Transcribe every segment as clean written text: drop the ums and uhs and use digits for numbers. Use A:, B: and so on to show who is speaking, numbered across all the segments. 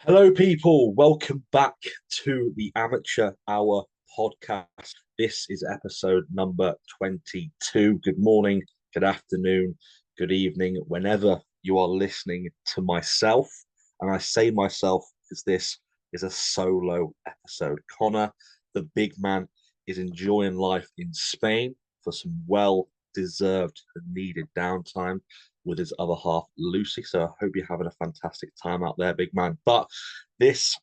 A: Hello, people. Welcome back to the Amateur Hour podcast. This is episode number 22. Good morning, good afternoon, good evening, whenever you are listening to myself. And I say myself because this is a solo episode. Connor, the big man, is enjoying life in Spain for some well deserved and needed downtime with his other half, Lucy. So I hope you're having a fantastic time out there, big man. But this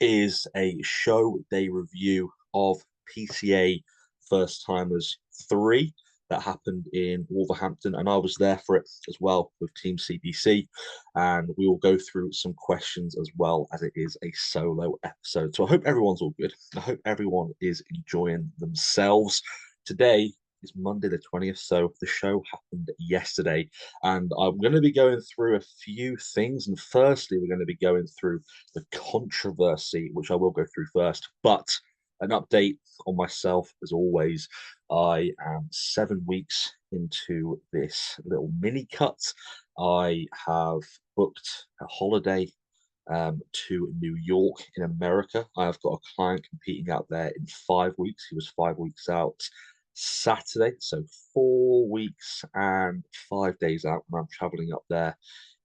A: is a show day review of PCA First Timers 3 that happened in Wolverhampton, and I was there for it as well with Team CBC. And we will go through some questions as well, as it is a solo episode. So I hope everyone's all good. I hope everyone is enjoying themselves. Today is Monday the 20th, so the show happened yesterday, and I'm going to be going through a few things. And firstly, we're going to be going through the controversy, which I will go through first. But an update on myself, as always. I am 7 weeks into this little mini cut. I have booked a holiday to New York in America. I've got a client competing out there in 5 weeks. He was 5 weeks out Saturday, so 4 weeks and 5 days out. And I'm traveling up there.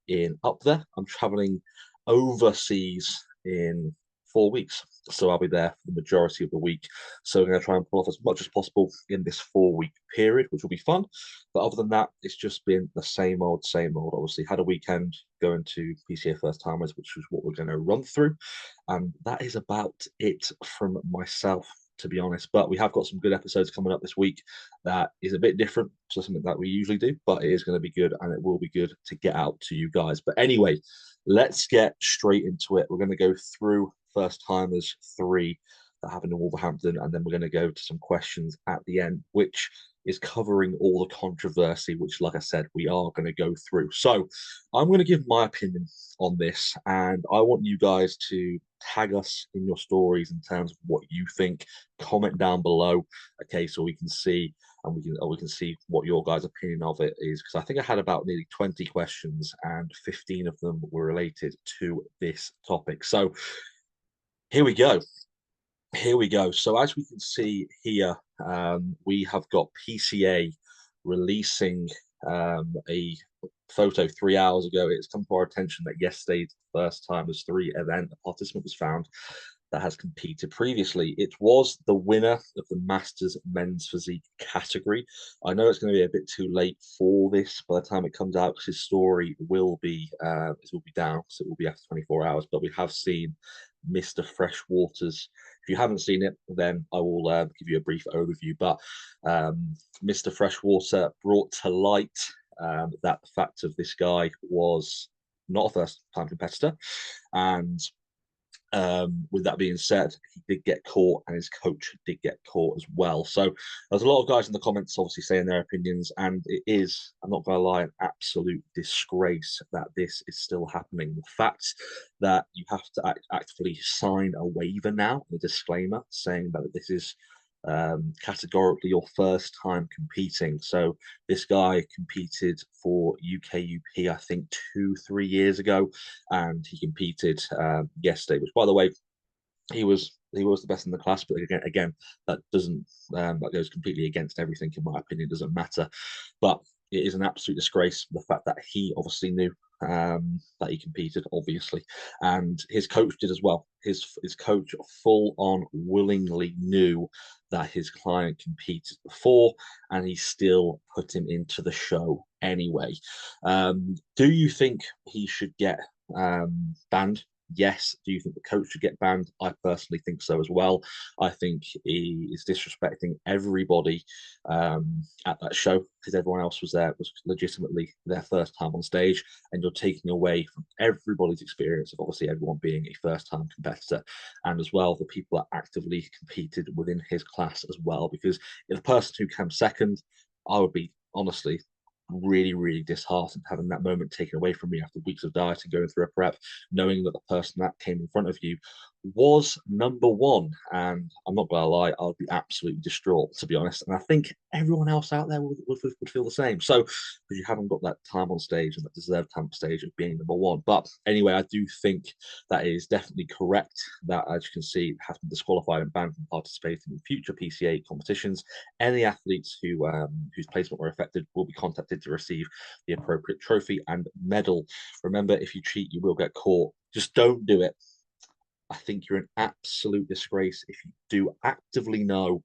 A: I'm traveling overseas in 4 weeks. So I'll be there for the majority of the week. So I'm going to try and pull off as much as possible in this 4 week period, which will be fun. But other than that, it's just been the same old, same old. Obviously, had a weekend going to PCA First Timers, which is what we're going to run through. And that is about it from myself, to be honest. But we have got some good episodes coming up this week that is a bit different to something that we usually do, but it is going to be good and it will be good to get out to you guys. But anyway, let's get straight into it. We're going to go through First Timers 3 that happened in Wolverhampton, and then we're going to go to some questions at the end, which is covering all the controversy, which, like I said, we are going to go through. So I'm going to give my opinion on this, and I want you guys to tag us in your stories in terms of what you think. Comment down below, okay, so we can see and we can see what your guys' opinion of it is. Because I think I had about nearly 20 questions, and 15 of them were related to this topic. So here we go. Here we go. So as we can see here, we have got PCA releasing a photo 3 hours ago. It's come to our attention that yesterday's First Timers 3 event, a participant was found that has competed previously. It was the winner of the Masters men's physique category. I know it's going to be a bit too late for this by the time it comes out, because his story will be down, so it will be after 24 hours. But we have seen Mr. Freshwaters. If you haven't seen it, then I will give you a brief overview. But Mr. Freshwater brought to light that the fact of this guy was not a first time competitor. And with that being said, he did get caught, and his coach did get caught as well. So there's a lot of guys in the comments obviously saying their opinions, and it is, I'm not going to lie, an absolute disgrace that this is still happening. The fact that you have to actively sign a waiver now, a disclaimer saying that this is categorically your first time competing. So this guy competed for UKUP, I think 2-3 years ago, and he competed yesterday. Which, by the way, he was the best in the class. But again, that doesn't that goes completely against everything. In my opinion, it doesn't matter. But it is an absolute disgrace, the fact that he obviously knew that he competed, obviously, and his coach did as well. His coach full on willingly knew that his client competed before, and he still put him into the show anyway. Do you think he should get banned? Yes. Do you think the coach should get banned? I personally think so as well. I think he is disrespecting everybody at that show, because everyone else was there, was legitimately their first time on stage, and you're taking away from everybody's experience of obviously everyone being a first time competitor, and as well the people that actively competed within his class as well. Because if the person who came second, I would be honestly really, really disheartened having that moment taken away from me after weeks of dieting, going through a prep, knowing that the person that came in front of you was number one. And I'm not gonna lie, I'd be absolutely distraught, to be honest. And I think everyone else out there would feel the same. So because you haven't got that time on stage and that deserved time on stage of being number one. But anyway, I do think that is definitely correct. That, as you can see, has been disqualified and banned from participating in future PCA competitions. Any athletes whose placement were affected will be contacted to receive the appropriate trophy and medal. Remember, if you cheat, you will get caught. Just don't do it. I think you're an absolute disgrace if you do actively know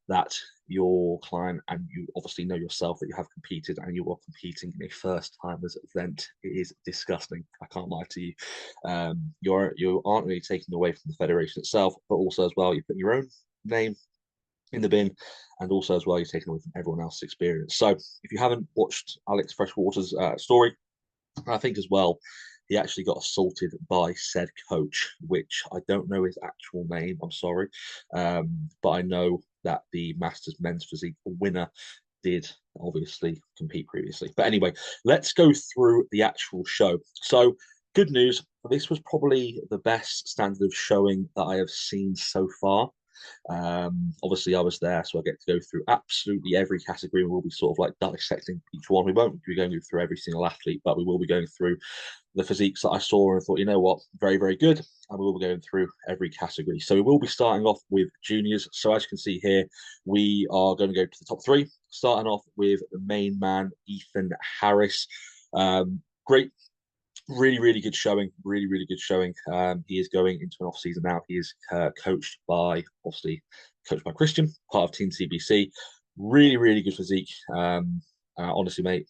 A: that your client, and you obviously know yourself that you have competed and you are competing in a first timers event. It is disgusting. I can't lie to you. You aren't really taking away from the federation itself, but also as well, you put your own name in the bin, and also as well, you're taking away from everyone else's experience. So if you haven't watched Alex Freshwater's story, I think as well, he actually got assaulted by said coach, which I don't know his actual name. I'm sorry, but I know that the Masters Men's Physique winner did obviously compete previously. But anyway, let's go through the actual show. So, good news. This was probably the best standard of showing that I have seen so far. Obviously, I was there, so I get to go through absolutely every category. We'll be sort of like dissecting each one. We won't be going through every single athlete, but we will be going through the physiques that I saw and thought, you know what, very, very good. And we will be going through every category. So we will be starting off with juniors. So as you can see here, we are going to go to the top three, starting off with the main man, Ethan Harris. Great, really, really good showing. Really, really good showing. He is going into an off season now. He is coached by Christian, part of Team CBC. Really, really good physique. Honestly, mate,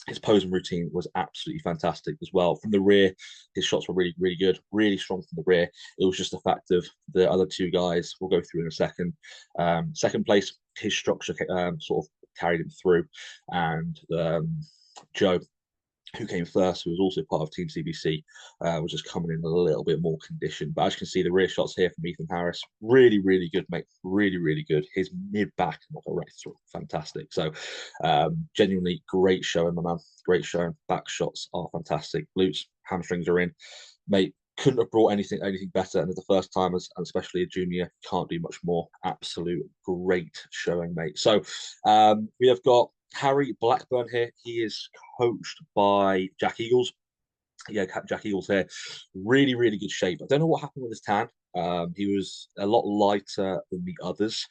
A: his posing routine was absolutely fantastic as well. From the rear, his shots were really, really good, really strong from the rear. It was just the fact of the other two guys we'll go through in a second. Second place, his structure sort of carried him through, and Joe, who came first, who was also part of Team CBC, was just coming in a little bit more conditioned. But as you can see, the rear shots here from Ethan Harris, really, really good, mate. Really, really good. His mid back and upper right were fantastic. So, genuinely great showing, my man. Great showing. Back shots are fantastic. Glutes, hamstrings are in, mate. Couldn't have brought anything better. And as the first timers, and especially a junior, can't do much more. Absolute great showing, mate. So, we have got Harry Blackburn here. He is coached by Jack Eagles. Yeah, Jack Eagles here. Really, really good shape. I don't know what happened with his tan. He was a lot lighter than the others.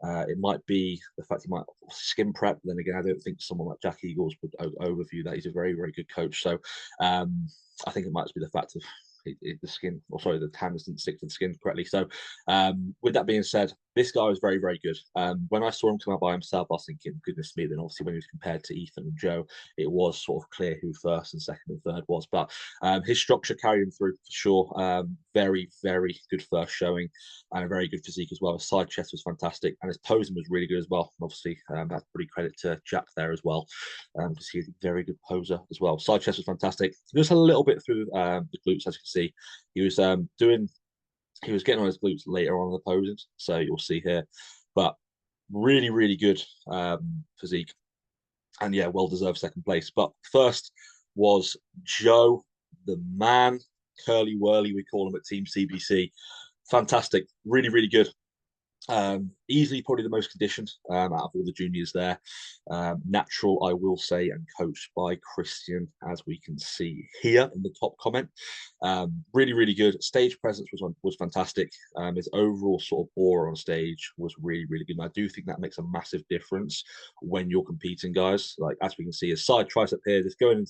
A: It might be the fact he might skin prep. But then again, I don't think someone like Jack Eagles would overview that. He's a very, very good coach. So I think it might just be the fact of the skin, or sorry, the tans didn't stick to the skin correctly. So, with that being said, this guy was very, very good. When I saw him come out by himself, I was thinking, goodness me. Then obviously when he was compared to Ethan and Joe, it was sort of clear who first and second and third was. But his structure carried him through for sure. Very, very good first showing, and a very good physique as well. His side chest was fantastic, and his posing was really good as well. And obviously, that's pretty credit to Jack there as well, because he's a very good poser as well. Side chest was fantastic. Just a little bit through the glutes, as you can see. He was he was getting on his glutes later on in the poses, so you'll see here. But really, really good physique, and yeah, well deserved second place. But first was Joe, the man, Curly Whirly, we call him at Team CBC. Fantastic, really, really good. Easily probably the most conditioned out of all the juniors there. Natural, I will say, and coached by Christian, as we can see here in the top comment. Really, really good. Stage presence was fantastic. His overall sort of aura on stage was really, really good. And I do think that makes a massive difference when you're competing, guys. Like as we can see, his side tricep here, just going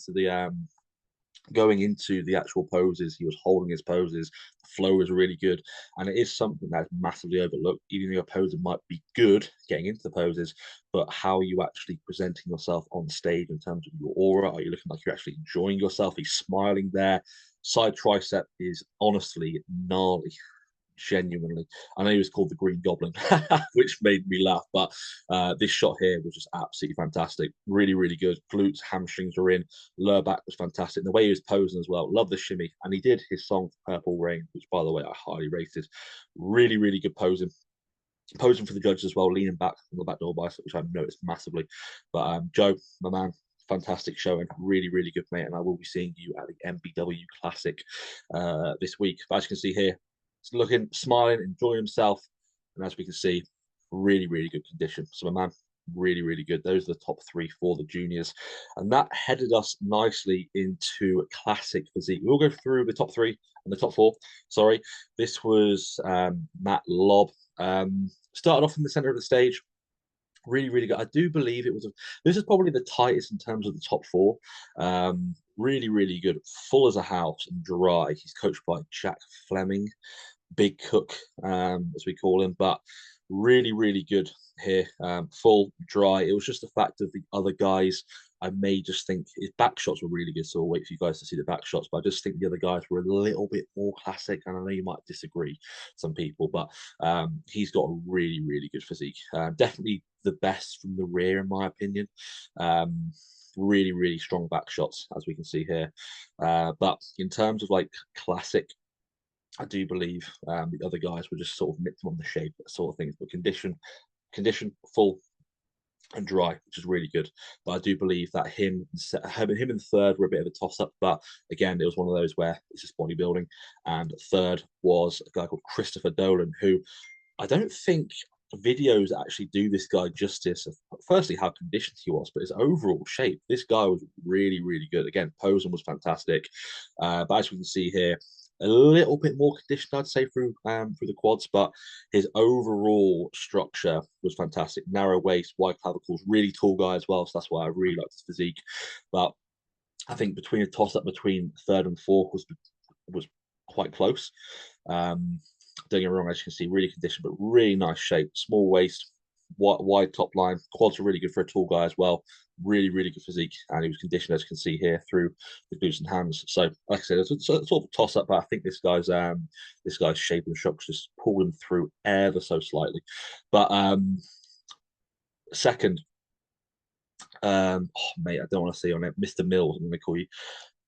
A: into the actual poses, he was holding his poses. The flow was really good, and it is something that's massively overlooked. Even though your poser might be good getting into the poses, but how are you actually presenting yourself on stage in terms of your aura? Are you looking like you're actually enjoying yourself? He's smiling there. Side tricep is honestly gnarly. Genuinely, I know he was called the Green Goblin, which made me laugh. But this shot here was just absolutely fantastic. Really, really good. Glutes, hamstrings were in. Lower back was fantastic. And the way he was posing as well. Love the shimmy. And he did his song Purple Rain, which, by the way, I highly rated. Really, really good posing. Posing for the judges as well, leaning back on the back door bicep, which I noticed massively. But Joe, my man, fantastic showing. Really, really good, mate. And I will be seeing you at the MBW Classic this week. But as you can see here, looking, smiling, enjoying himself. And as we can see, really, really good condition. So my man, really, really good. Those are the top three for the juniors. And that headed us nicely into classic physique. We'll go through the top three and the top four. Sorry. This was Matt Lobb. Started off in the center of the stage. Really, really good. I do believe this is probably the tightest in terms of the top four. Really, really good. Full as a house and dry. He's coached by Jack Fleming, Big Cook, as we call him, but really, really good here. Full, dry. It was just the fact of the other guys. I may just think his back shots were really good, so I'll wait for you guys to see the back shots. But I just think the other guys were a little bit more classic, and I know you might disagree, some people, but he's got a really, really good physique. Definitely the best from the rear, in my opinion. Really, really strong back shots, as we can see here. But in terms of like classic, I do believe the other guys were just sort of nipped on the shape, sort of things. But condition, full and dry, which is really good. But I do believe that him and third were a bit of a toss up. But again, it was one of those where it's just bodybuilding. And third was a guy called Christopher Dolan, who I don't think videos actually do this guy justice of firstly how conditioned he was, but his overall shape. This guy was really, really good. Again, posing was fantastic. But as we can see here, a little bit more conditioned, I'd say, through the quads, but his overall structure was fantastic. Narrow waist, wide clavicles, really tall guy as well. So that's why I really liked his physique. But I think between a toss up between third and fourth was quite close. Don't get me wrong, as you can see, really conditioned, but really nice shape. Small waist, wide top line. Quads are really good for a tall guy as well. Really, really good physique. And he was conditioned, as you can see here, through the glutes and hands. So, like I said, it's sort of a toss up, but I think this guy's shape and structure just pulled him through ever so slightly. But second, oh, mate, I don't want to say on it, Mr. Mills, I'm going to call you.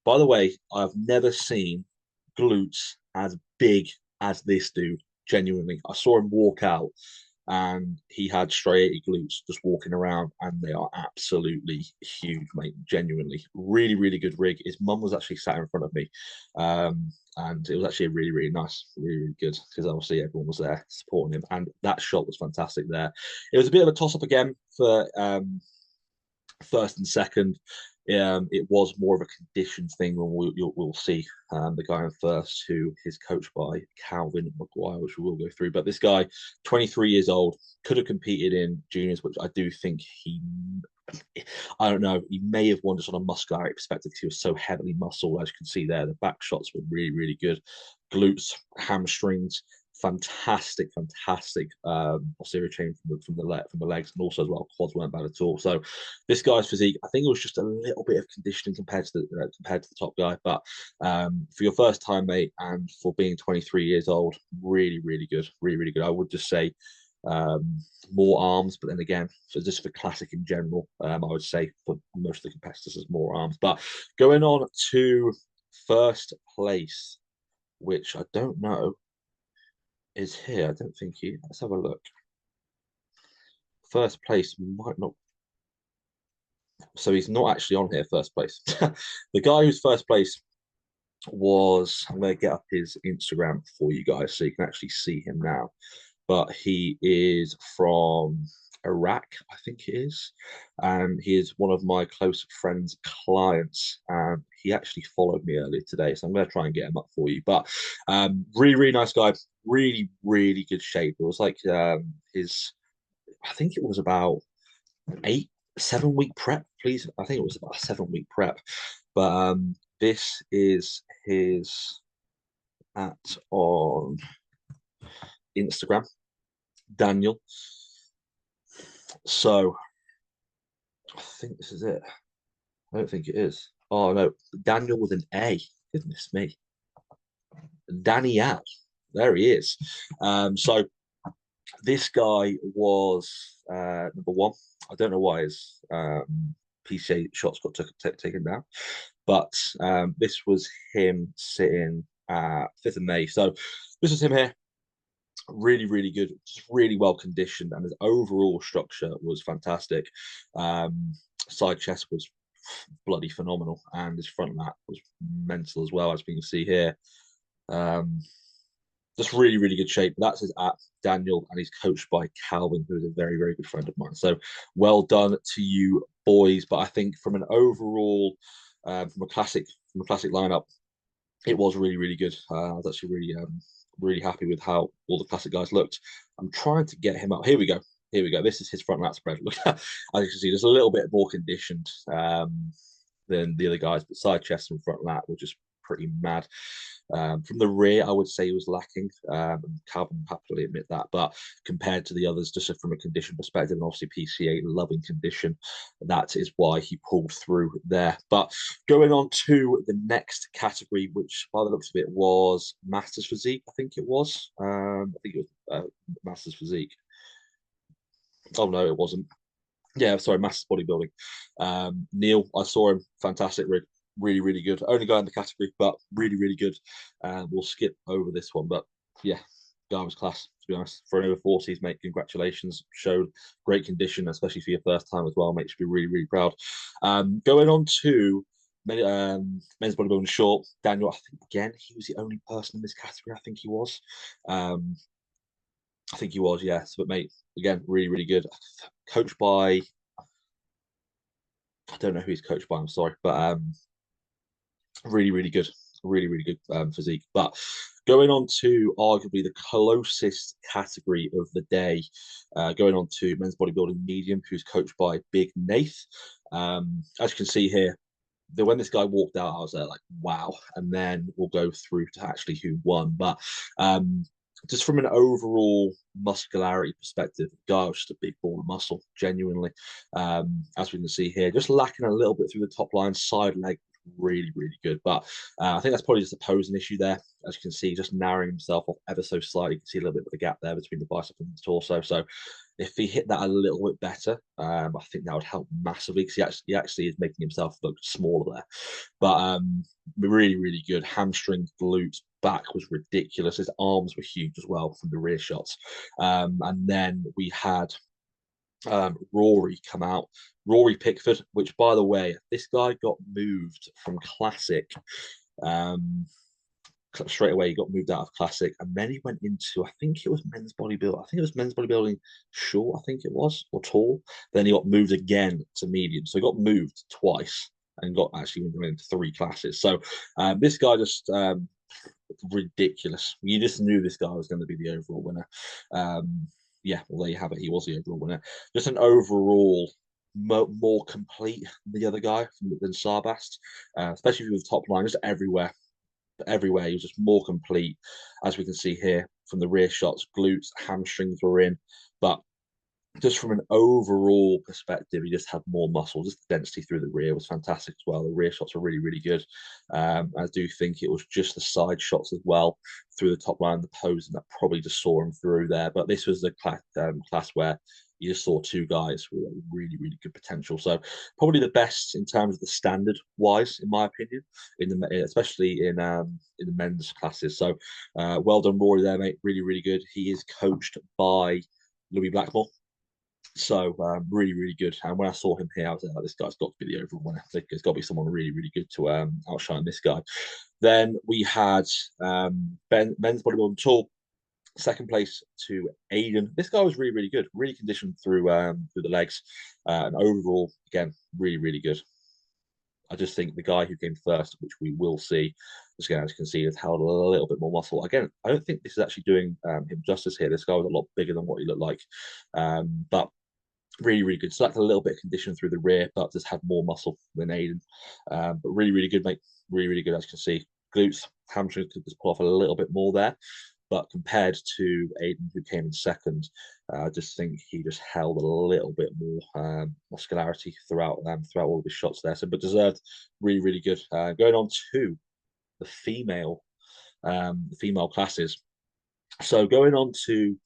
A: By the way, I've never seen glutes as big as this dude. Genuinely, I saw him walk out, and he had striated glutes just walking around, and they are absolutely huge, mate. Genuinely, really, really good rig. His mum was actually sat in front of me, and it was actually really, really nice, really, really good because obviously everyone was there supporting him, and that shot was fantastic. There, it was a bit of a toss up again for first and second. It was more of a condition thing, and we'll see the guy in first, who is coached by Calvin McGuire, which we will go through. But this guy, 23 years old, could have competed in juniors, which I do think I don't know, he may have won just on a muscular perspective because he was so heavily muscled. As you can see there, the back shots were really, really good. Glutes, hamstrings, fantastic posterior chain from the legs, and also as well quads weren't bad at all. So this guy's physique, I think it was just a little bit of conditioning compared to the top guy. But for your first time, mate, and for being 23 years old, really, really good, really, really good. I would just say more arms, but then again, so just for classic in general, I would say for most of the competitors, there's more arms. But going on to first place, which I don't know is here. I don't think he. Let's have a look. First place might not. So he's not actually on here. First place. The guy who's first place was. I'm going to get up his Instagram for you guys so you can actually see him now. But he is from Iraq, I think it is. And he is one of my close friends' clients. And he actually followed me earlier today. So I'm going to try and get him up for you. But really, really nice guy. Really, really good shape. It was like I think it was about 7 week prep, please. I think it was about a 7 week prep. But this is his at on Instagram, Daniel. So I think this is it. I don't think it is. Oh no, Daniel with an A. Goodness me. Daniel. There he is. So this guy was number one. I don't know why his PCA shots got taken down, but this was him sitting 5th of May. So this is him here. Really, really good, just really well conditioned, and his overall structure was fantastic. Side chest was bloody phenomenal, and his front lat was mental as well, as we can see here. just really, really good shape. That's his at Daniel, and he's coached by Calvin, who is a very, very good friend of mine. So well done to you boys. But I think from an overall, from a classic lineup, it was really, really good. I was actually really happy with how all the classic guys looked. I'm trying to get him up. Here we go. Here we go. This is his front lat spread. Look, as you can see, there's a little bit more conditioned than the other guys, but side chest and front lat were just pretty mad. From the rear, I would say he was lacking. Calvin will happily admit that. But compared to the others, just from a condition perspective, and obviously PCA loving condition, that is why he pulled through there. But going on to the next category, which by the looks of it was Masters Physique, I think it was. I think it was Masters Physique. Oh no, it wasn't. Yeah, sorry, Masters Bodybuilding. Neil, I saw him, fantastic rig, really, really good. Only guy in the category, but really, really good. We'll skip over this one, but yeah, guy was class, to be honest. For an over 40s, mate, congratulations. Showed great condition, especially for your first time as well, mate. Should be really, really proud. Going on to men's bodybuilding short, Daniel, I think again, he was the only person in this category. I think he was. Um, I think he was, yes. But mate, again, really, really good. Coached by I don't know who he's coached by. I'm sorry, but really, really good, really, really good physique. But going on to arguably the closest category of the day, going on to men's bodybuilding medium, who's coached by Big Nath. As you can see here, when this guy walked out, I was there like, wow. And then we'll go through to actually who won. But just from an overall muscularity perspective, the guy was just a big ball of muscle, genuinely. As we can see here, just lacking a little bit through the top line, side leg, really, really good. But I think that's probably just a posing issue there. As you can see, just narrowing himself off ever so slightly. You can see a little bit of a gap there between the bicep and the torso. So if he hit that a little bit better, I think that would help massively because he actually is making himself look smaller there. But really, really good. Hamstring, glutes, back was ridiculous. His arms were huge as well from the rear shots. And then we had Rory come out. Rory Pickford, which by the way, this guy got moved from Classic. Um, Straight away, he got moved out of Classic, and then he went into I think it was men's bodybuilding. I think it was men's bodybuilding short. I think it was or tall. Then he got moved again to medium. So he got moved twice and got actually went into three classes. So this guy just ridiculous. You just knew this guy was going to be the overall winner. Yeah, well, there you have it. He was the overall winner. Just an overall more complete than the other guy than Sarbast, especially with the top line, just everywhere. Everywhere, he was just more complete, as we can see here from the rear shots. Glutes, hamstrings were in, but just from an overall perspective, he just had more muscle. Just the density through the rear was fantastic as well. The rear shots were really, really good. I do think it was just the side shots as well through the top line, the pose, and that probably just saw him through there. But this was the class where you just saw two guys with really, really good potential. So probably the best in terms of the standard wise, in my opinion, especially in the men's classes. So well done, Rory, there, mate. Really, really good. He is coached by Louis Blackmore. So really, really good. And when I saw him here, I was like, oh, this guy's got to be the overall winner. I think there's got to be someone really, really good to outshine this guy. Then we had men's bodybuilding tour, second place to Aiden. This guy was really, really good, really conditioned through the legs, and overall, again, really, really good. I just think the guy who came first, which we will see, as you can see, has held a little bit more muscle. Again, I don't think this is actually doing him justice here. This guy was a lot bigger than what he looked like, but really, really good. So that's a little bit of condition through the rear, but just had more muscle than Aiden. But really, really good, mate. Really, really good, as you can see. Glutes, hamstrings could just pull off a little bit more there. But compared to Aiden, who came in second, I just think he just held a little bit more muscularity throughout all of his shots there. So, but deserved, really, really good. Going on to the female classes. So going on to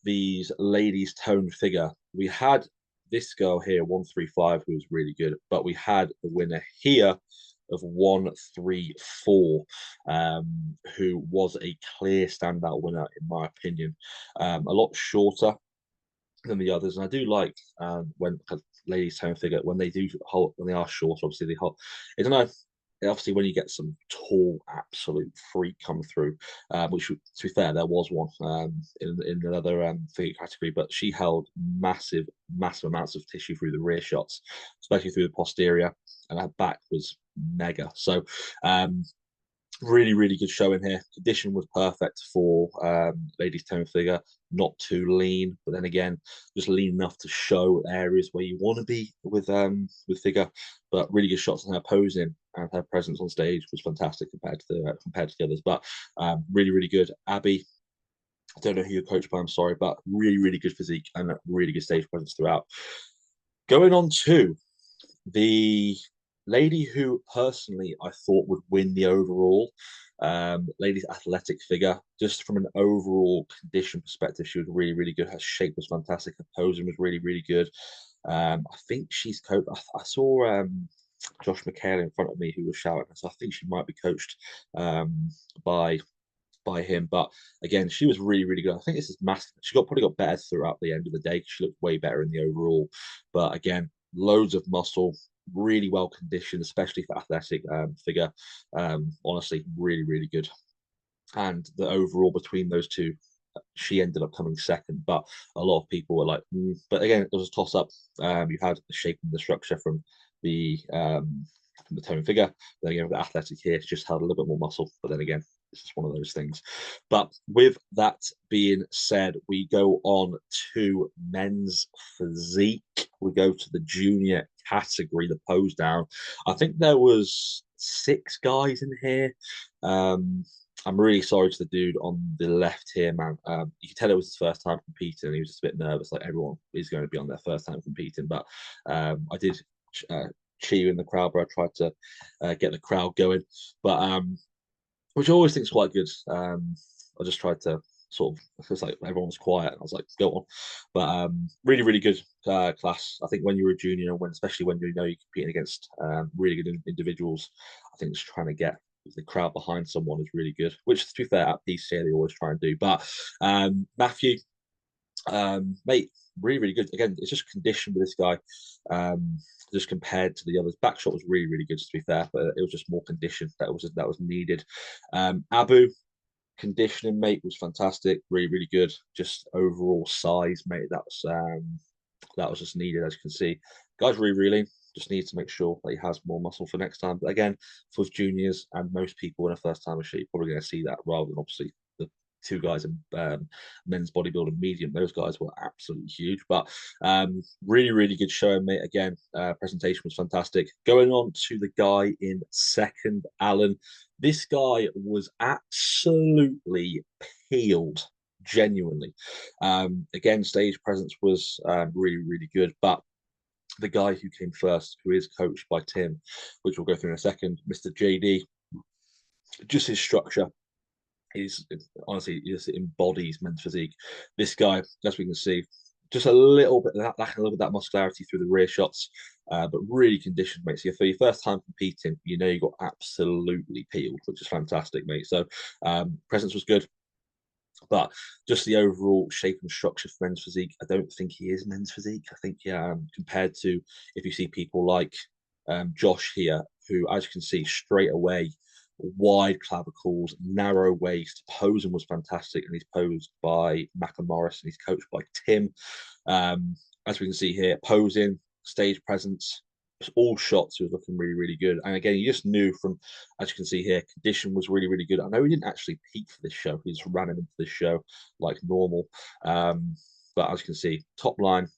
A: these ladies' toned figure, we had this girl here, 135, who was really good, but we had the winner here of 134, who was a clear standout winner, in my opinion. A lot shorter than the others, and I do like when ladies' tone figure when they do hold when they are short. Obviously, they hold. I don't know. obviously when you get some tall absolute freak come through, which to be fair there was one in another figure category, but she held massive amounts of tissue through the rear shots, especially through the posterior, and her back was mega. So really good show in here. Condition was perfect for ladies tone figure, not too lean, but then again, just lean enough to show areas where you want to be with figure. But really good shots on her posing, and her presence on stage was fantastic compared to the others. But really good. Abby, I don't know who you're coached by, I'm sorry, but really good physique and a really good stage presence throughout. Going on to the lady who personally I thought would win the overall, ladies athletic figure, just from an overall condition perspective, she was really good. Her shape was fantastic. Her posing was really good. I think she's coached. I saw Josh McHale in front of me who was shouting, so I think she might be coached by him. But again, she was really good. I think this is massive. She probably got better throughout the end of the day. She looked way better in the overall. But again, loads of muscle, really well conditioned, especially for athletic figure. Honestly, really good. And the overall between those two, she ended up coming second. But a lot of people were like, but again, it was a toss up. You had the shape and the structure from the tone figure. Then again, with the athletic here, it's just had a little bit more muscle. But then again, it's just one of those things. But with that being said, we go on to men's physique. We go to the junior category, the pose down. I think there was 6 guys in here. I'm really sorry to the dude on the left here, man. You can tell it was his first time competing, and he was just a bit nervous. Like everyone is going to be on their first time competing, but I did cheer in the crowd, but I tried to get the crowd going. But which I always think is quite good. I just tried to sort of, it's like everyone was quiet, and I was like, go on. But really good class. I think when you're a junior, especially when you know you're competing against really good individuals, I think just trying to get the crowd behind someone is really good. Which, to be fair, at PCA they always try and do. But Matthew, mate, really good. Again, it's just condition with this guy. Just compared to the others, back shot was really good. To be fair, but it was just more condition that was needed. Abu, conditioning, mate, was fantastic. Really good. Just overall size, mate, that was just needed. As you can see, guys, really just needs to make sure that he has more muscle for next time. But again, for juniors and most people in a first time machine, you're probably going to see that rather than obviously the 2 guys in men's bodybuilding medium. Those guys were absolutely huge. But really good showing, mate. Again, presentation was fantastic. Going on to the guy in second, Alan. This guy was absolutely peeled, genuinely. Again, stage presence was really good. But the guy who came first, who is coached by Tim, which we'll go through in a second, Mr. JD, just his structure is honestly, he just embodies men's physique. This guy, as we can see, just a little bit lacking a little bit that muscularity through the rear shots, but really conditioned, mate. So for your first time competing, you know you got absolutely peeled, which is fantastic, mate. So presence was good. But just the overall shape and structure for men's physique, I don't think he is men's physique. I think, yeah, compared to if you see people like Josh here, who, as you can see, straight away, wide clavicles, narrow waist, posing was fantastic, and he's posed by Macca Morris and he's coached by Tim. As we can see here, posing, stage presence, all shots he was looking really good. And again, you just knew from, as you can see here, condition was really good. I know he didn't actually peak for this show, he just ran into this show like normal. But as you can see, top line,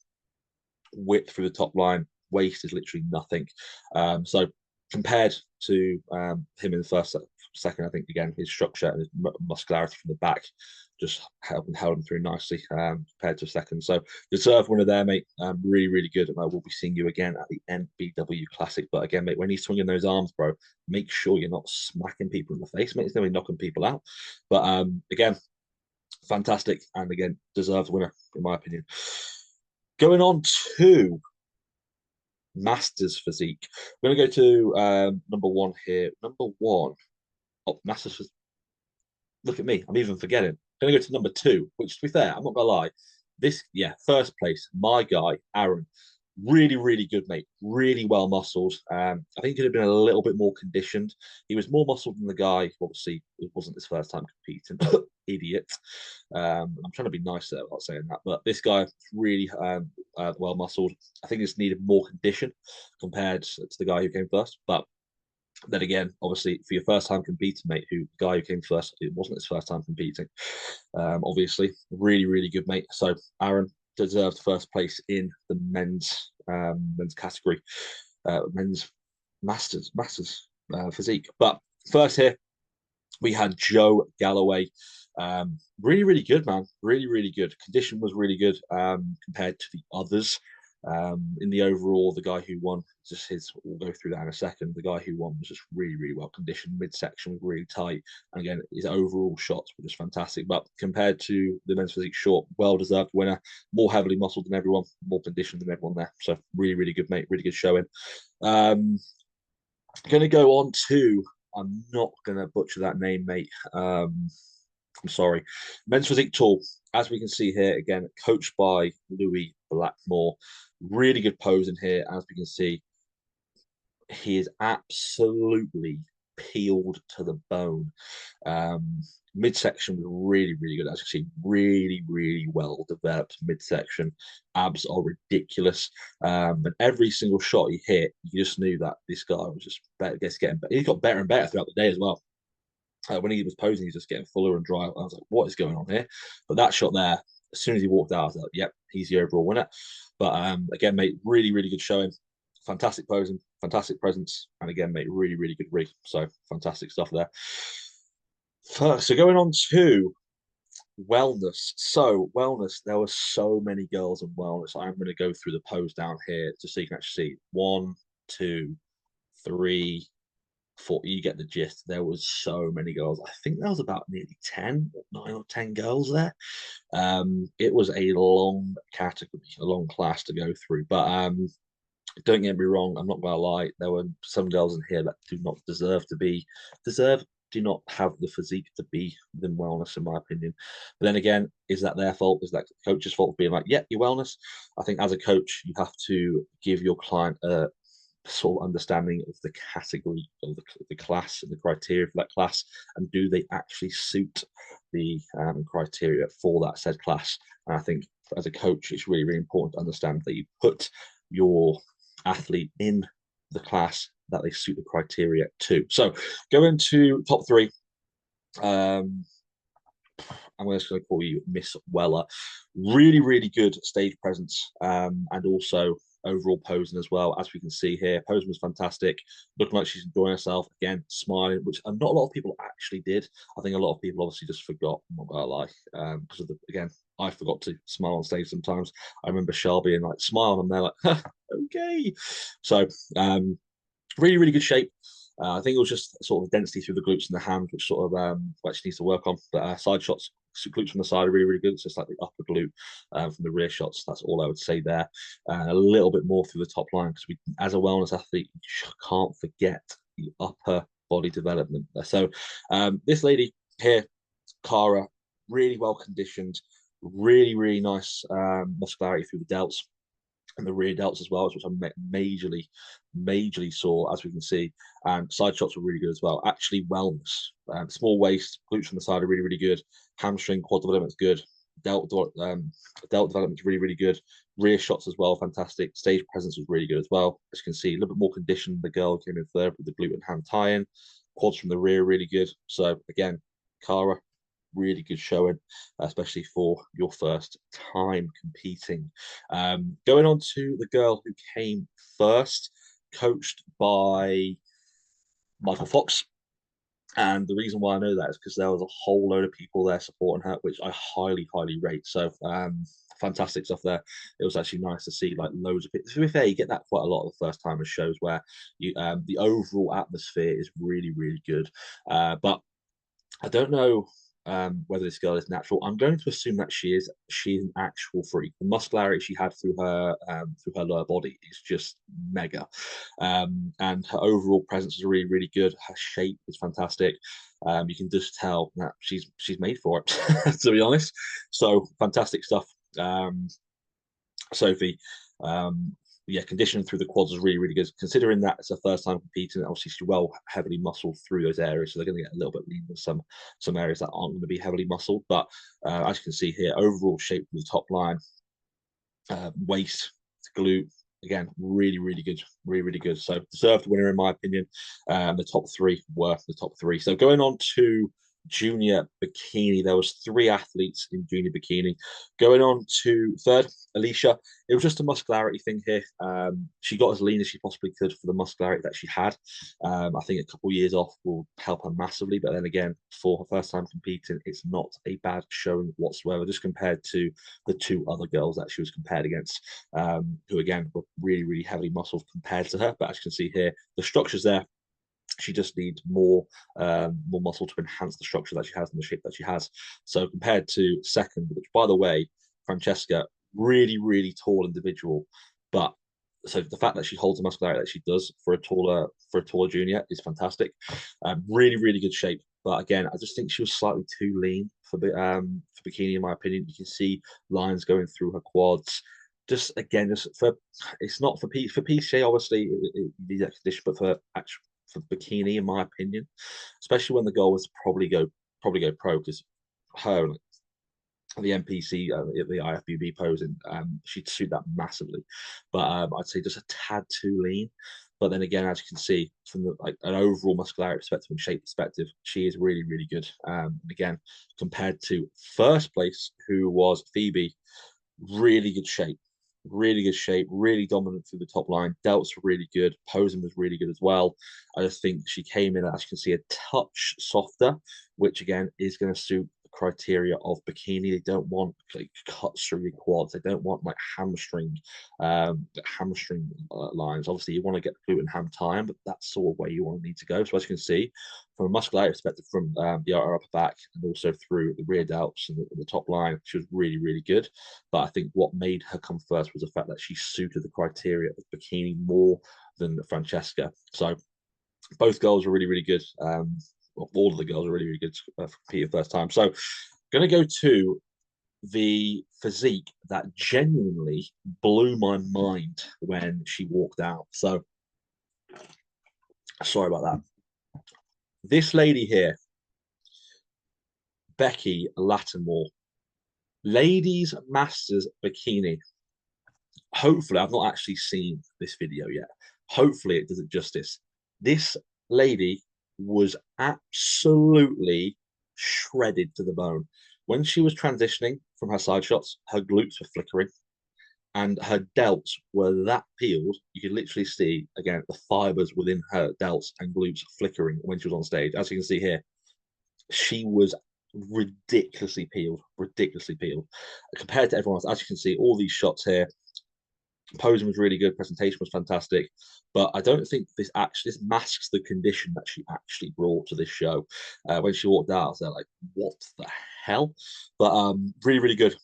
A: width through the top line, waist is literally nothing. So compared to him in the first second, I think again his structure and his muscularity from the back just held him through nicely compared to second. So deserved winner there, mate. Really good, and I will be seeing you again at the NBW Classic. But again, mate, when he's swinging those arms, bro, make sure you're not smacking people in the face, mate. He's going to be knocking people out. But again, fantastic, and again, deserved winner in my opinion. Going on to Masters physique. We're going to go to number 1 here. Number 1. Oh, Masters. Look at me. I'm even forgetting. I'm going to go to number 2, which, to be fair, I'm not going to lie. This, yeah, first place, my guy, Aaron. Really, really good, mate. Really well muscled. I think he could have been a little bit more conditioned. He was more muscled than the guy. Obviously, it wasn't his first time competing. Idiot. I'm trying to be nice there about saying that, but this guy really well muscled. I think he just needed more condition compared to the guy who came first. But then again, obviously, for your first time competing, mate, who the guy who came first, it wasn't his first time competing. Obviously, really, really good, mate. So Aaron deserved first place in the men's category, men's masters physique. But first here we had Joe Galloway. Really, really good, man. Really, really good. Condition was really good compared to the others. In the overall, the guy who won, just his, we'll go through that in a second. The guy who won was just really, really well conditioned. Midsection was really tight. And again, his overall shots were just fantastic. But compared to the men's physique short, well deserved winner, more heavily muscled than everyone, more conditioned than everyone there. So really, really good, mate. Really good showing. Going to go on to, I'm not going to butcher that name, mate. I'm sorry. Men's physique tool, as we can see here, again, coached by Louis Blackmore. Really good pose in here. As we can see, he is absolutely peeled to the bone. Midsection was really, really good. As you see, really, really well developed midsection. Abs are ridiculous. And every single shot he hit, you just knew that this guy was just better, getting better. He got better and better throughout the day as well. When he was posing, he's just getting fuller and drier. I was like, what is going on here? But that shot there, as soon as he walked out, I was like, yep, he's the overall winner. But again, mate, really, really good showing. Fantastic posing, fantastic presence. And again, mate, really, really good rig. So fantastic stuff there. So going on to wellness. So wellness, there were so many girls in wellness. I'm going to go through the pose down here just so you can actually see. 1, 2, 3, 4. You get the gist. There was so many girls. I think there was about nearly 10, 9 or 10 girls there. It was a long category, a long class to go through. But don't get me wrong, I'm not gonna lie. There were some girls in here that do not do not have the physique to be within wellness, in my opinion. But then again, is that their fault? Is that the coach's fault for being like, yeah, you're wellness? I think as a coach, you have to give your client a sort of understanding of the category of the class and the criteria for that class, and do they actually suit the criteria for that said class? And I think as a coach, it's really, really important to understand that you put your athlete in the class that they suit the criteria to. So going to top three. I'm just going to call you Miss Weller. Really, really good stage presence and also overall posing as well. As we can see here, posing was fantastic. Looking like she's enjoying herself. Again, smiling, which not a lot of people actually did. I think a lot of people obviously just forgot, I'm not gonna lie, because of again, I forgot to smile on stage sometimes. I remember Charles being like, smile, and they're like, okay. So, really, really good shape. I think it was just sort of density through the glutes and the hands, which sort of which needs to work on. But side shots, glutes from the side are really, really good. It's just like the upper glute from the rear shots. That's all I would say there. A little bit more through the top line because we, as a wellness athlete, you can't forget the upper body development. So this lady here, Cara, really well conditioned, really, really nice muscularity through the delts and the rear delts as well, which I majorly saw, as we can see. And side shots were really good as well. Actually, wellness, small waist, glutes from the side are really, really good. Hamstring, quad development's good. Delt development's really, really good. Rear shots as well, fantastic. Stage presence was really good as well. As you can see, a little bit more conditioned. The girl came in third with the glute and hand tie-in. Quads from the rear, really good. So again, Cara, really good showing, especially for your first time competing. Going on to the girl who came first, coached by Michael Fox. And the reason why I know that is because there was a whole load of people there supporting her, which I highly, highly rate. So fantastic stuff there. It was actually nice to see like loads of people. To be fair, you get that quite a lot of the first timers shows where you the overall atmosphere is really, really good. But I don't know whether this girl is natural. I'm going to assume that she's an actual freak. The muscularity she had through her lower body is just mega, and her overall presence is really, really good. Her shape is fantastic. You can just tell that she's made for it, to be honest. So fantastic stuff, Sophie. yeah, conditioning through the quads is really, really good. Considering that it's her first time competing, obviously she's well heavily muscled through those areas, so they're going to get a little bit lean in some areas that aren't going to be heavily muscled. But as you can see here, overall shape from the top line, waist to glute. Again, really, really good, really, really good. So deserved winner in my opinion. The top three were the top three. So going on to junior bikini, there was three athletes in junior bikini. Going on to third, Alicia. It was just a muscularity thing here. She got as lean as she possibly could for the muscularity that she had. I think a couple of years off will help her massively. But then again, for her first time competing, it's not a bad showing whatsoever, just compared to the two other girls that she was compared against, who again were really, really heavily muscled compared to her. But as you can see here, the structure's there. She just needs more muscle to enhance the structure that she has and the shape that she has. So compared to second, which by the way, Francesca, really, really tall individual, but so the fact that she holds the muscularity that she does for a taller junior is fantastic. Really, really good shape. But again, I just think she was slightly too lean for bikini, in my opinion. You can see lines going through her quads. Just again, just for it's not for P for PCA, obviously it needs that condition, but for actual for bikini, in my opinion, especially when the goal was to probably go pro because her the NPC, the IFBB posing, she'd suit that massively. But I'd say just a tad too lean. But then again, as you can see from like an overall muscularity perspective and shape perspective, she is really, really good. Again, compared to first place, who was Phoebe, really good shape, really good shape, really dominant through the top line. Delts were really good. Posing was really good as well. I just think she came in, as you can see, a touch softer, which again is going to suit the criteria of bikini. They don't want like cuts through your quads. They don't want like hamstring lines. Obviously, you want to get the glute and ham time, but that's sort of where you want to need to go. So as you can see, from a muscularity perspective, from the upper back and also through the rear delts and the top line, she was really, really good. But I think what made her come first was the fact that she suited the criteria of bikini more than Francesca. So both girls were really, really good. Well, all of the girls were really, really good for competing first time. So going to go to the physique that genuinely blew my mind when she walked out. So sorry about that. This lady here, Becky Lattimore, ladies masters bikini. Hopefully, I've not actually seen this video yet. Hopefully, it does it justice. This lady was absolutely shredded to the bone. When she was transitioning from her side shots, her glutes were flickering and her delts were that peeled. You could literally see, again, the fibers within her delts and glutes flickering when she was on stage. As you can see here, she was ridiculously peeled, ridiculously peeled compared to everyone else. As you can see, all these shots here, posing was really good, presentation was fantastic, but I don't think this masks the condition that she actually brought to this show. When she walked out, I was like, "What the hell?" But really, really good,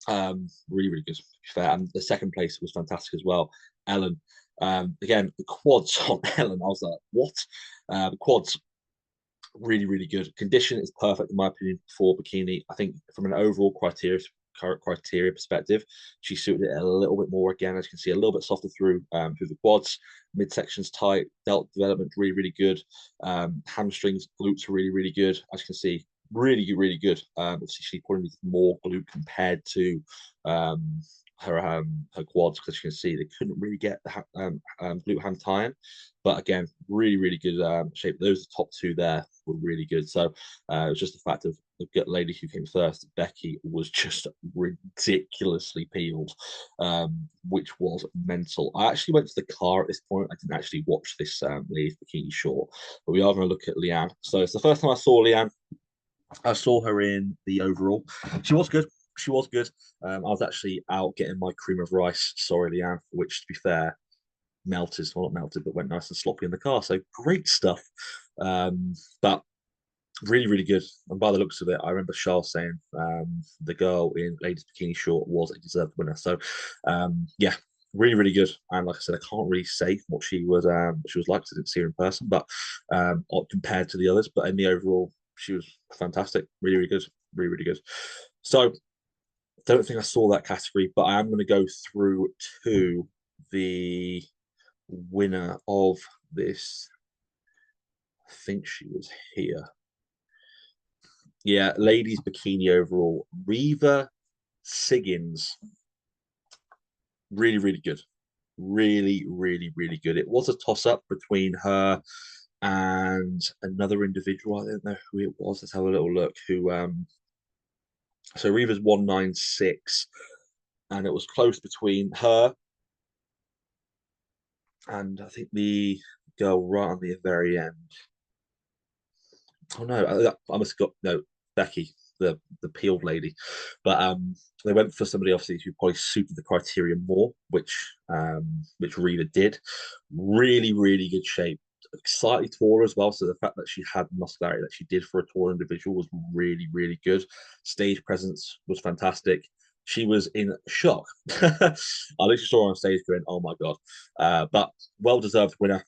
A: really, really good. To be fair, and the second place was fantastic as well. Ellen, again, the quads on Ellen, I was like, "What?" The quads really, really good. Condition is perfect in my opinion for bikini. I think from an overall criteria perspective, she suited it a little bit more. Again, as you can see, a little bit softer through the quads, midsections tight, delt development really, really good. Hamstrings, glutes are really, really good. As you can see, really good, really good. Obviously, she probably needs more glute compared to um, her quads because you can see they couldn't really get the glute ham tie in. But again, really, really good shape. Those top two there were really good. So it was just the fact of the lady who came first, Becky, was just ridiculously peeled, which was mental. I actually went to the car at this point. I didn't actually watch this ladies bikini short, but we are going to look at Leanne. So it's the first time I saw Leanne. I saw her in the overall. She was good. She was good. I was actually out getting my cream of rice. Sorry, Leanne, which to be fair, melted, well not melted, but went nice and sloppy in the car. So great stuff. But really, really good. And by the looks of it, I remember Charles saying the girl in ladies bikini short was a deserved winner. So yeah, really, really good. And like I said, I can't really say what she was like because I didn't see her in person, but compared to the others, but in the overall, she was fantastic. Really, really good. Really, really good. So don't think I saw that category, but I am going to go through to the winner of this. I think she was here. Yeah, ladies bikini overall. Reva Siggins. Really, really good. Really, really, really good. It was a toss up between her and another individual. I don't know who it was. Let's have a little look. So Reva's 196, and it was close between her and I think the girl right on the very end. Oh no, I must have got no Becky, the peeled lady, but they went for somebody obviously who probably suited the criteria more, which Reva did. Really, really good shape, slightly taller as well. So the fact that she had the muscularity that she did for a tall individual was really, really good. Stage presence was fantastic. She was in shock. I literally saw her on stage going, "Oh my god!" But well deserved winner,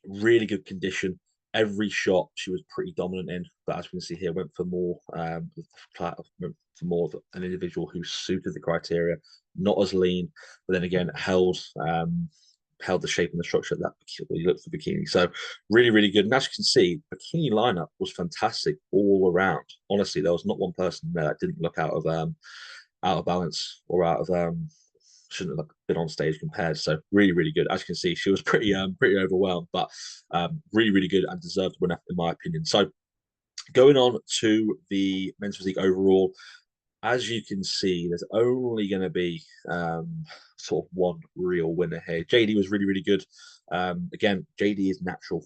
A: really good condition. Every shot she was pretty dominant in, but as we can see here, went for more of an individual who suited the criteria, not as lean, but then again held the shape and the structure that particularly looked for bikini. So really, really good. And as you can see, bikini lineup was fantastic all around. Honestly, there was not one person there that didn't look out of balance or out of shouldn't have been on stage compared. So really, really good. As you can see, she was pretty overwhelmed, but really, really good and deserved winner in my opinion. So going on to the men's physique overall, as you can see, there's only going to be sort of one real winner here. JD was really, really good. Again, JD is natural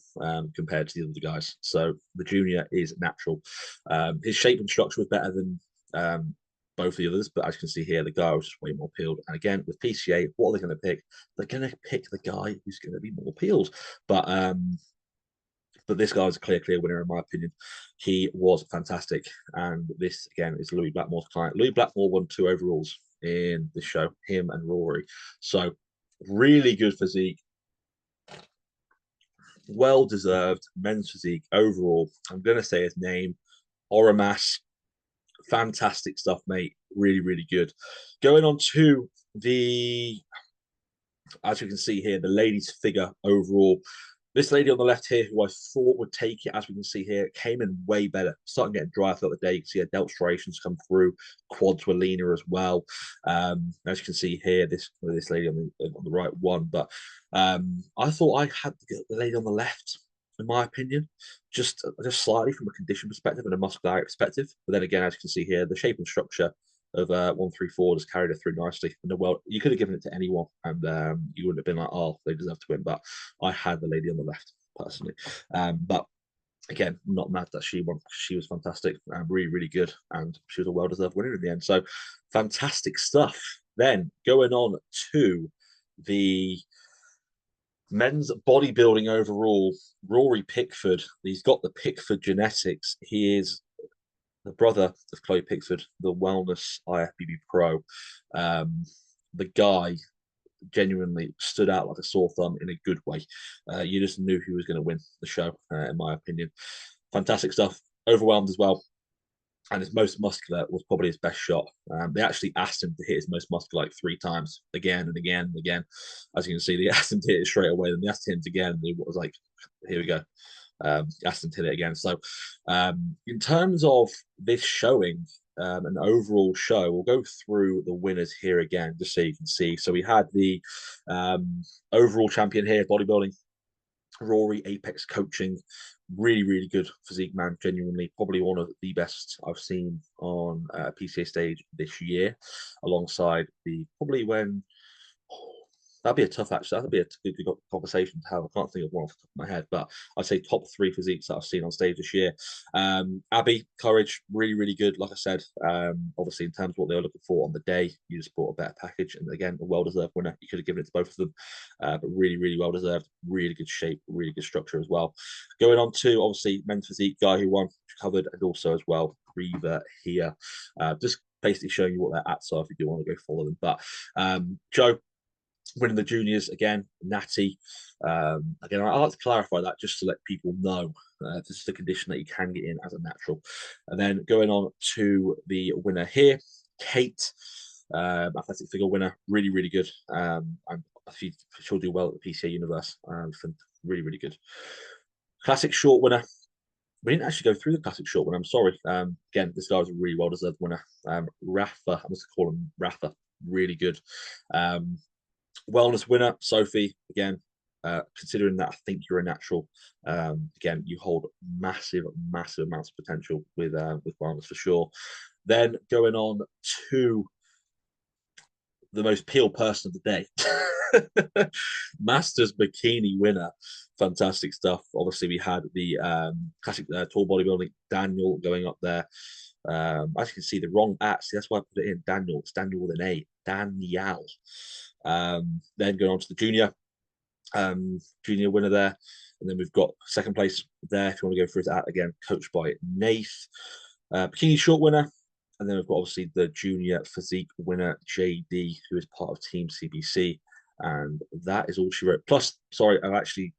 A: compared to the other guys. So the junior is natural. His shape and structure was better than both the others, but as you can see here, the guy was just way more peeled. And again, with PCA, what are they going to pick? They're going to pick the guy who's going to be more peeled. But this guy was a clear winner in my opinion. He was fantastic, and this again is Louis Blackmore's client. Louis Blackmore won 2 overalls in the show, him and Rory. So really good physique, well deserved men's physique overall. I'm going to say his name, Oramas. Fantastic stuff, mate. Really, really good. Going on to the, as you can see here, the ladies' figure overall. This lady on the left here, who I thought would take it, as we can see here, came in way better. Starting getting dry throughout the day. You can see her delt striations come through. Quads were leaner as well. As you can see here, this lady on the right one. But I thought I had the lady on the left, in my opinion, just slightly from a condition perspective and a muscular perspective. But then again, as you can see here, the shape and structure of 134 just carried her through nicely. And well, you could have given it to anyone, and you wouldn't have been like, "Oh, they deserve to win." But I had the lady on the left personally. But again, not mad that she won. She was fantastic and really, really good, and she was a well-deserved winner in the end. So fantastic stuff. Then going on to the men's bodybuilding overall, Rory Pickford. He's got the Pickford genetics. He is the brother of Chloe Pickford, the wellness IFBB pro. The guy genuinely stood out like a sore thumb in a good way. You just knew who was going to win the show, in my opinion. Fantastic stuff. Overwhelmed as well. And his most muscular was probably his best shot. They actually asked him to hit his most muscular like 3 times, again and again and again. As you can see, they asked him to hit it straight away. Then they asked him again, and he was like, "Here we go." Asked him to hit it again. So, in terms of this showing, an overall show, we'll go through the winners here again, just so you can see. So we had the overall champion here, bodybuilding, Rory Apex Coaching. Really, really good physique man. Genuinely, probably one of the best I've seen on a PCA stage this year, alongside the probably when that'd be a tough actually. That'd be a good conversation to have. I can't think of one off the top of my head, but I'd say top 3 physiques that I've seen on stage this year. Abby, Courage, really, really good. Like I said, obviously in terms of what they were looking for on the day, you just brought a better package, and again, a well-deserved winner. You could have given it to both of them, but really, really well-deserved. Really good shape, really good structure as well. Going on to obviously men's physique, guy who won, covered, and also as well Reva here. Just basically showing you what their ats are if you do want to go follow them. But Joe, winning the juniors again, Natty. Again, I like to clarify that just to let people know this is the condition that you can get in as a natural. And then going on to the winner here, Kate, athletic figure winner, really, really good. And I think she'll do well at the PCA Universe. Really, really good. Classic short winner. We didn't actually go through the classic short winner. I'm sorry. Again, this guy was a really well deserved winner. Rafa, I must call him Rafa. Really good. Wellness winner, Sophie. Again, considering that I think you're a natural, again, you hold massive, massive amounts of potential with wellness for sure. Then going on to the most peel person of the day, Masters bikini winner. Fantastic stuff. Obviously, we had the classic tall bodybuilding Daniel going up there. As you can see, the wrong at. See, that's why I put it in Daniel. It's Daniel with an A. Danielle. Then going on to the junior winner there. And then we've got second place there, if you want to go through that again, coached by Nath. Bikini short winner. And then we've got obviously the junior physique winner, JD, who is part of Team CBC. And that is all she wrote. Plus, sorry, I'm actually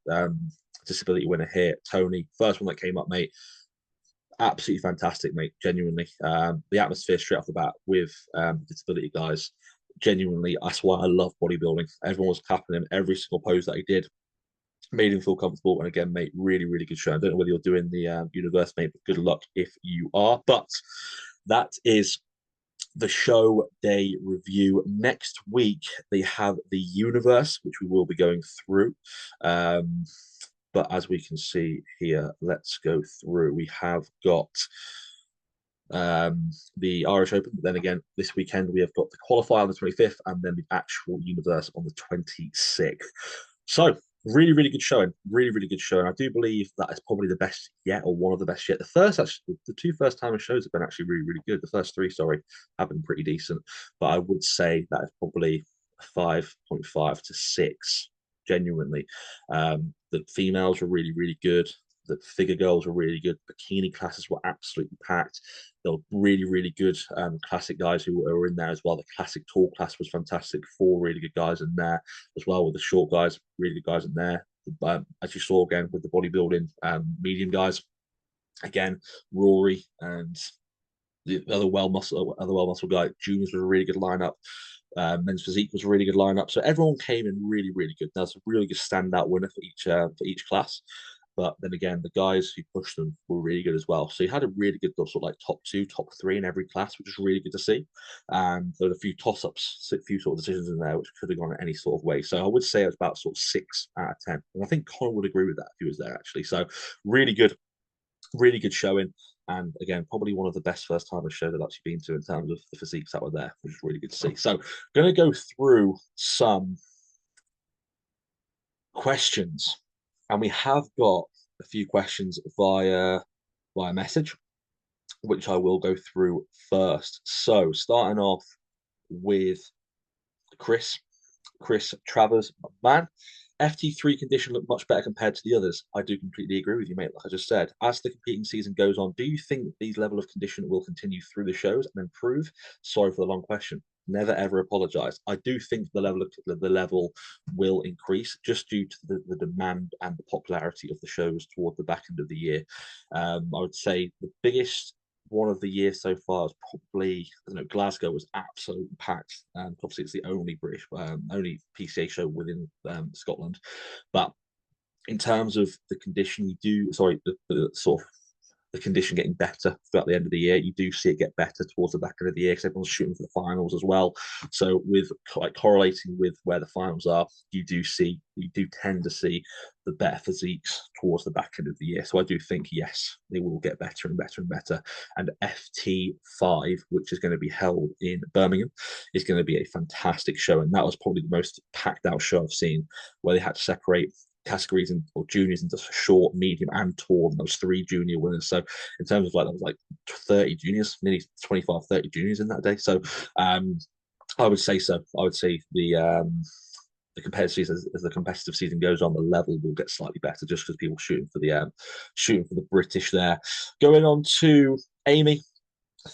A: disability winner here, Tony. First one that came up, mate. Absolutely fantastic, mate. Genuinely. The atmosphere straight off the bat with disability guys. Genuinely, that's why I love bodybuilding. Everyone was clapping him every single pose that he did. Made him feel comfortable. And again, mate, really, really good show. I don't know whether you're doing the universe, mate, but good luck if you are. But that is the show day review. Next week, they have the universe, which we will be going through. But as we can see here, let's go through. We have got the Irish Open, but then again, this weekend we have got the qualifier on the 25th and then the actual universe on the 26th. So really, really good showing. Really, really good showing. I do believe that is probably the best yet, or one of the best yet. The two first time shows have been actually really, really good. The first three, sorry, have been pretty decent. But I would say that is probably 5.5 to 6, genuinely. The females were really, really good. The figure girls were really good. Bikini classes were absolutely packed. There were really, really good classic guys who were in there as well. The classic tall class was fantastic. 4 really good guys in there as well, with the short guys, really good guys in there. As you saw again with the bodybuilding medium guys, again, Rory and the other well muscle guy, juniors was a really good lineup. Men's physique was a really good lineup. So everyone came in really, really good. That's a really good standout winner for each class. But then again, the guys who pushed them were really good as well. So you had a really good sort of like top 2, top 3 in every class, which was really good to see. And there were a few toss-ups, a few sort of decisions in there which could have gone in any sort of way. So I would say it was about sort of 6 out of 10. And I think Colin would agree with that if he was there actually. So really good showing. And again, probably one of the best first timers shows I've actually been to in terms of the physiques that were there, which is really good to see. So going to go through some questions. And we have got a few questions via message, which I will go through first. So starting off with Chris Travers, man. FT3 condition looked much better compared to the others. I do completely agree with you, mate. Like I just said, as the competing season goes on, do you think that these level of condition will continue through the shows and improve? Sorry for the long question. Never ever apologize. I do think the level will increase just due to the demand and the popularity of the shows toward the back end of the year. I would say the biggest one of the year so far is probably, I don't know, Glasgow was absolutely packed. Obviously, it's the only only PCA show within Scotland. But in terms of the condition, the sort of the condition getting better throughout the end of the year. You do see it get better towards the back end of the year because everyone's shooting for the finals as well. So with like correlating with where the finals are, you do tend to see the better physiques towards the back end of the year. So I do think, yes, they will get better and better and better. And FT5, which is going to be held in Birmingham, is going to be a fantastic show. And that was probably the most packed out show I've seen, where they had to separate categories or juniors into short, medium, and tall. And those 3 junior winners. So in terms of like, that was like 30 juniors, nearly 25, 30 juniors in that day. So I would say so. I would say the competitive season, as the competitive season goes on, the level will get slightly better just because people shooting for the British there. Going on to Amy.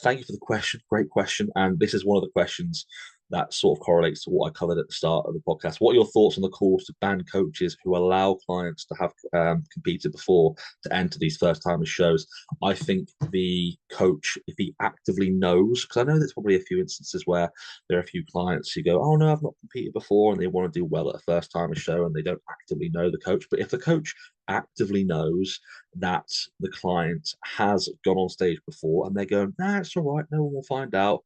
A: Thank you for the question. Great question. And this is one of the questions that sort of correlates to what I covered at the start of the podcast. What are your thoughts on the calls to ban coaches who allow clients to have competed before to enter these first timers shows? I think the coach, if he actively knows, because I know there's probably a few instances where there are a few clients who go, "Oh no, I've not competed before," and they want to do well at a first timer show, and they don't actively know the coach. But if the coach actively knows that the client has gone on stage before, and they're going, "Nah, it's all right, no one will find out,"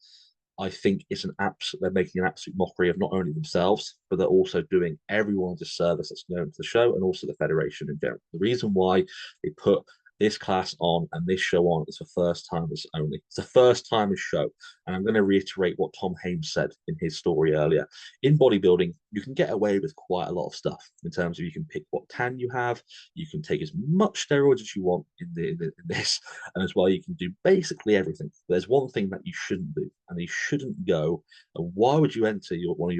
A: I think it's an absolute, they're making an absolute mockery of not only themselves, but they're also doing everyone a disservice that's going to the show and also the federation in general. The reason why they put this class on and this show on is for first timers only. It's a first timers show. And I'm going to reiterate what Tom Hames said in his story earlier. In bodybuilding, you can get away with quite a lot of stuff in terms of you can pick what tan you have, you can take as much steroids as you want in this, and as well, you can do basically everything. There's one thing that you shouldn't do, and you shouldn't go. And why would you enter one of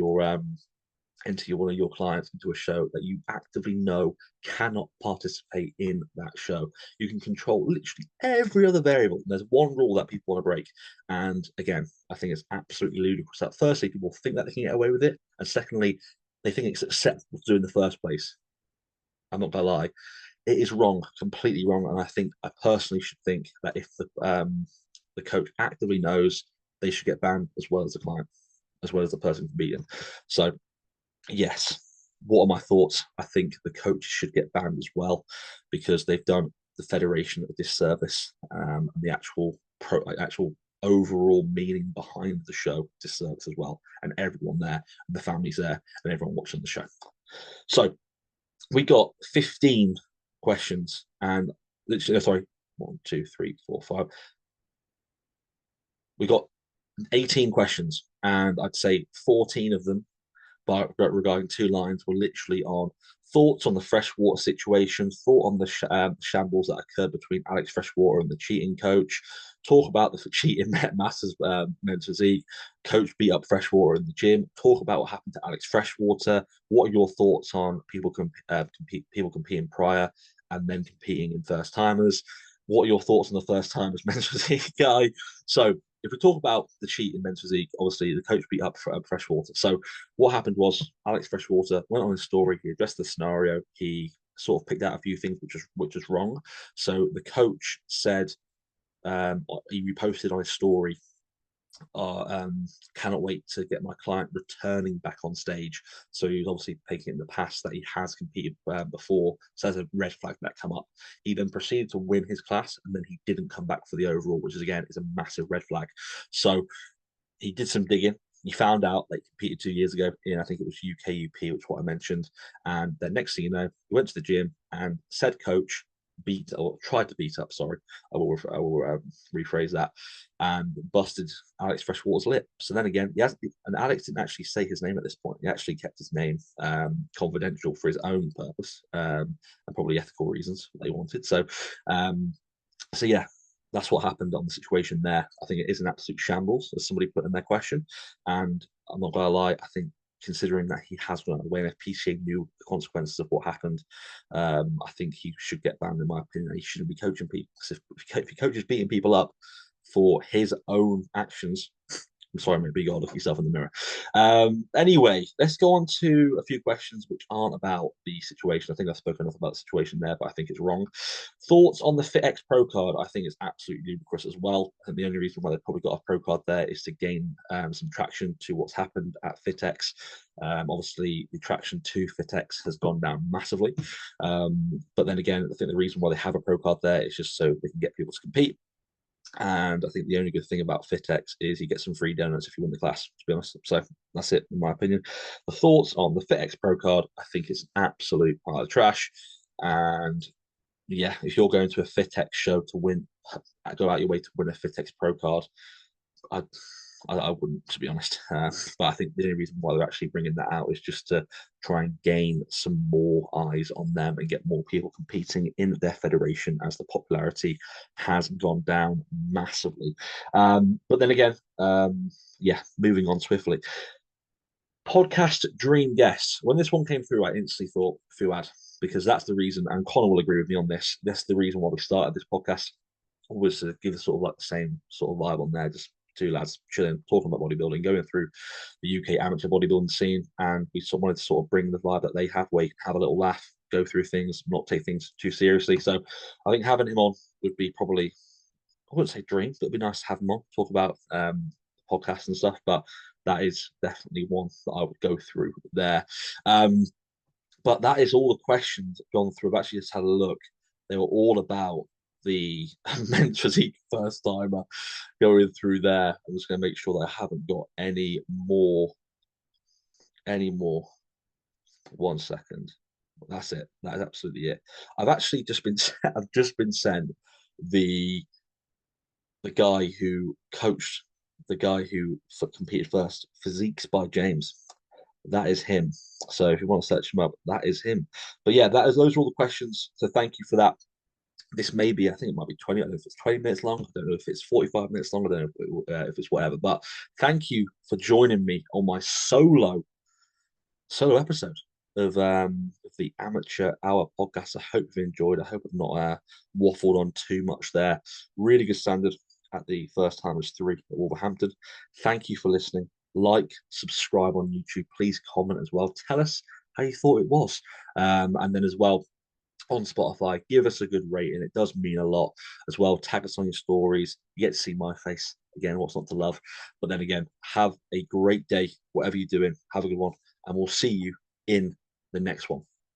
A: your clients into a show that you actively know cannot participate in that show? You can control literally every other variable. And there's one rule that people want to break. And again, I think it's absolutely ludicrous that firstly, people think that they can get away with it. And secondly, they think it's acceptable to do in the first place. I'm not gonna lie. It is wrong, completely wrong. And I think I personally should think that if the coach actively knows, they should get banned as well as the client, as well as the person competing. So yes. What are my thoughts? I think the coach should get banned as well because they've done the federation a disservice, and the actual overall meaning behind the show disservice as well, and everyone there, and the families there, and everyone watching the show. So we got 15 questions, and literally, sorry, 1, 2, 3, 4, 5. We got 18 questions, and I'd say 14 of them regarding two lines were literally on thoughts on the freshwater situation, thought on the shambles that occurred between Alex Freshwater and the cheating coach, talk about the cheating Masters men's physique, coach beat up Freshwater in the gym, talk about what happened to Alex Freshwater, what are your thoughts on people competing prior and then competing in first timers, what are your thoughts on the first timers men's physique guy. So if we talk about the cheat in men's physique, obviously the coach beat up Freshwater. So what happened was Alex Freshwater went on his story, he addressed the scenario, he sort of picked out a few things which was wrong. So the coach said, he reposted on his story, cannot wait to get my client returning back on stage. So he was obviously taking in the past that he has competed before. So there's a red flag that come up. He then proceeded to win his class, and then he didn't come back for the overall, which is again is a massive red flag. So he did some digging. He found out they competed 2 years ago in, I think it was UKUP, which is what I mentioned. And then next thing you know, he went to the gym and said coach beat or tried to beat up. Sorry, I will rephrase that, and busted Alex Freshwater's lip. So then again, and Alex didn't actually say his name at this point. He actually kept his name confidential for his own purpose, and probably ethical reasons they wanted. So yeah, that's what happened on the situation there. I think it is an absolute shambles, as somebody put in their question. And I'm not going to lie, I think considering that he has run away, and if PCA knew the consequences of what happened, I think he should get banned, in my opinion. He shouldn't be coaching people. Because if he coaches beating people up for his own actions, I'm sorry, maybe you got to look yourself in the mirror. Anyway, let's go on to a few questions which aren't about the situation. I think I've spoken enough about the situation there, but I think it's wrong. Thoughts on the FitX Pro card? I think it's absolutely ludicrous as well. I think the only reason why they've probably got a pro card there is to gain some traction to what's happened at FitX. Obviously, the traction to FitX has gone down massively. But then again, I think the reason why they have a pro card there is just so they can get people to compete. And I think the only good thing about FitX is you get some free donuts if you win the class, to be honest. So that's it, in my opinion. The thoughts on the FitX Pro card, I think it's an absolute pile of trash. And yeah, if you're going to a FitX show to win, go out your way to win a FitX Pro card, I wouldn't, to be honest. But I think the only reason why they're actually bringing that out is just to try and gain some more eyes on them and get more people competing in their federation as the popularity has gone down massively. But then again, yeah, moving on swiftly. Podcast dream guests. When this one came through, I instantly thought Fuad, because that's the reason, and Connor will agree with me on this. That's the reason why we started this podcast, was to give us sort of like the same sort of vibe on there, just two lads chilling, talking about bodybuilding, going through the UK amateur bodybuilding scene, and we sort of wanted to sort of bring the vibe that they have, where you can have a little laugh, go through things, not take things too seriously. So I think having him on would be probably, I wouldn't say dream, but it'd be nice to have him on, talk about podcasts and stuff. But that is definitely one that I would go through there. But that is all the questions I've gone through. I've actually just had a look. They were all about the men's physique first timer going through there. I'm just going to make sure that I haven't got any more. Any more. 1 second. That's it. That is absolutely it. I've actually just been I've just been sent the guy who coached the guy who competed first, Physiques by James. That is him. So if you want to search him up, that is him. But yeah, that is those are all the questions. So thank you for that. This may be, I think it might be 20. I don't know if it's 20 minutes long. I don't know if it's 45 minutes long. I don't know if it's whatever. But thank you for joining me on my solo episode of the Amateur Hour podcast. I hope you've enjoyed. I hope I've not waffled on too much there. Really good standard at the first time was 3 at Wolverhampton. Thank you for listening. Like, subscribe on YouTube. Please comment as well. Tell us how you thought it was. And then as well, on Spotify, give us a good rating. It does mean a lot as well. Tag us on your stories. You get to see my face again. What's not to love? But then again, have a great day, whatever you're doing. Have a good one, and we'll see you in the next one.